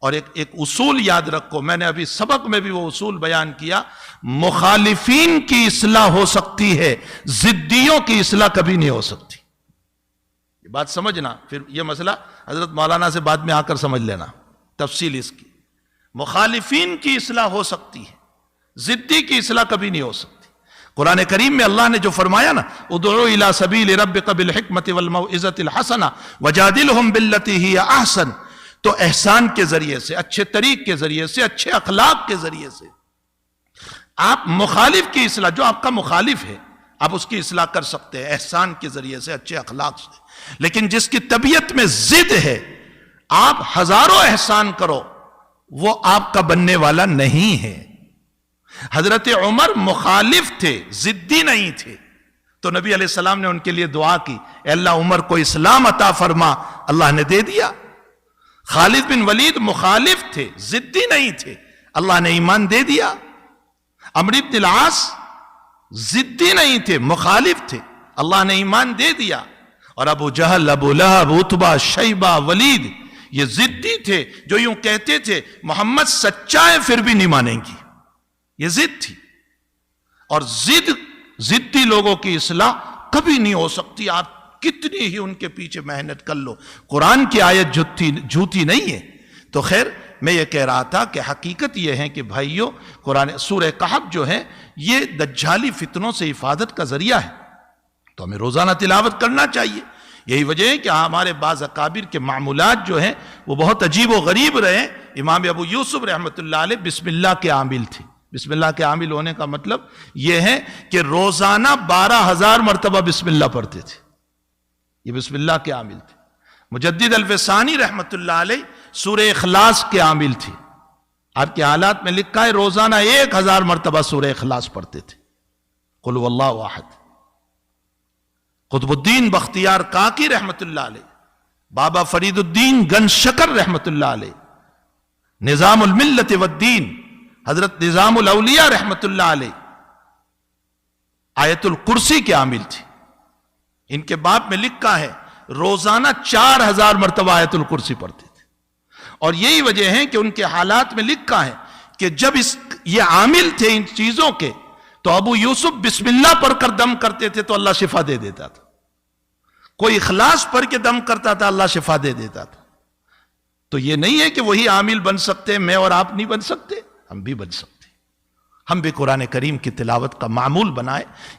اور ایک اصول یاد رکھو، میں نے ابھی سبق میں بھی وہ اصول بیان کیا، مخالفین کی اصلاح ہو سکتی ہے، ضدیوں کی اصلاح کبھی نہیں ہو سکتی. یہ بات سمجھنا، پھر یہ مسئلہ حضرت مولانا سے بعد میں آ کر سمجھ لینا تفصیل اس کی. مخالفین کی اصلاح ہو سکتی ہے، ضدی کی اصلاح کبھی نہیں ہو سکتی. قرآن کریم میں اللہ نے جو فرمایا نا، ادعو الی سبیل ربک بالحکمت والموعظۃ الحسنہ وجادلہم باللتی ہی احسن، تو احسان کے ذریعے سے، اچھے طریق کے ذریعے سے، اچھے اخلاق کے ذریعے سے آپ مخالف کی اصلاح، جو آپ کا مخالف ہے آپ اس کی اصلاح کر سکتے ہیں احسان کے ذریعے سے، اچھے اخلاق سے. لیکن جس کی طبیعت میں ضد ہے، آپ ہزاروں احسان کرو وہ آپ کا بننے والا نہیں ہے. حضرت عمر مخالف تھے، ضدی نہیں تھے، تو نبی علیہ السلام نے ان کے لیے دعا کی، اے اللہ عمر کو اسلام عطا فرما، اللہ نے دے دیا. خالد بن ولید مخالف تھے، ضدی نہیں تھے، اللہ نے ایمان دے دیا. عمرو بن العاص ضدی نہیں تھے، مخالف تھے، اللہ نے ایمان دے دیا. اور ابو جہل، ابو لہب، عتبہ، شیبہ، ولید، یہ ضدی تھے جو یوں کہتے تھے محمد سچا ہے پھر بھی نہیں مانیں گی. یہ ضد تھی، اور ضدی لوگوں کی اصلاح کبھی نہیں ہو سکتی، آپ کتنی ہی ان کے پیچھے محنت کر لو. قرآن کی آیت جھوٹی نہیں ہے. تو خیر، میں یہ کہہ رہا تھا کہ حقیقت یہ ہے کہ بھائیوں، قرآن سورہ کہف جو ہے یہ دجالی فتنوں سے حفاظت کا ذریعہ ہے، تو ہمیں روزانہ تلاوت کرنا چاہیے. یہی وجہ ہے کہ ہمارے بعض اکابر کے معمولات جو ہیں وہ بہت عجیب و غریب رہے. امام ابو یوسف رحمۃ اللہ علیہ بسم اللہ کے عامل تھے. بسم اللہ کے عامل ہونے کا مطلب یہ ہے کہ روزانہ 12,000 مرتبہ بسم اللہ پڑھتے تھے. یہ بسم اللہ کے عامل تھے. مجدد الفسانی رحمۃ اللہ علیہ سورہ اخلاص کے عامل تھے. آپ کے حالات میں لکھا ہے روزانہ 1,000 مرتبہ سورہ اخلاص پڑھتے تھے. قل هو اللہ احد. قطب الدین بختیار کاکی رحمۃ اللہ علیہ، بابا فرید الدین گنج شکر رحمۃ اللہ علیہ، نظام الملت والدین حضرت نظام الاولیاء رحمۃ اللہ علیہ آیت الکرسی کے عامل تھے. ان کے باب میں لکھا ہے روزانہ 4,000 مرتبہ آیت الکرسی پڑھتے تھے. اور یہی وجہ ہے کہ ان کے حالات میں لکھا ہے کہ جب یہ عامل تھے ان چیزوں کے، تو ابو یوسف بسم اللہ پڑھ کر دم کرتے تھے تو اللہ شفا دے دیتا تھا. کوئی اخلاص پڑھ کے دم کرتا تھا، اللہ شفا دے دیتا تھا. تو یہ نہیں ہے کہ وہی عامل بن سکتے، میں اور آپ نہیں بن سکتے، ہم بھی بن سکتے. ہم بھی قرآن کریم کی تلاوت کا معمول بنائے.